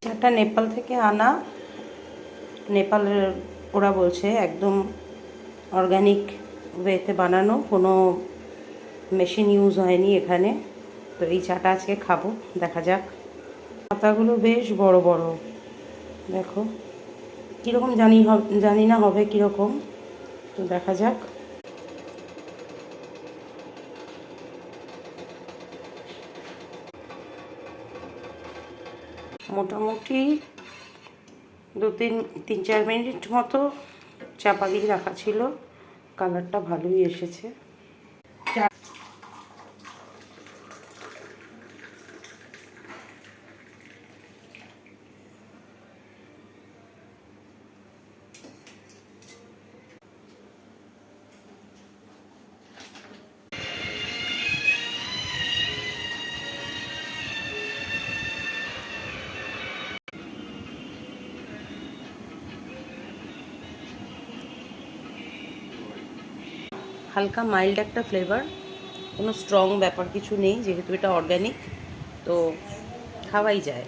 চাটা নেপাল থেকে আনা। নেপালের ওরা বলছে একদম অর্গানিক ওয়েতে বানানো, কোনো মেশিন ইউজ হয়নি এখানে। তো এই চাটা আজকে খাবো, দেখা যাক। পাতাগুলো বেশ বড় বড়, দেখো কীরকম জানি না হবে কীরকম, তো দেখা যাক। মোটামুটি 3-4 মিনিট মতো চাপা দিয়ে রাখা ছিল, কালারটা ভালোই এসেছে। হালকা মাইল্ড একটা ফ্লেভার, কোনো স্ট্রং ব্যাপার কিছু নেই, যেহেতু এটা অর্গ্যানিক তো খাওয়াই যায়।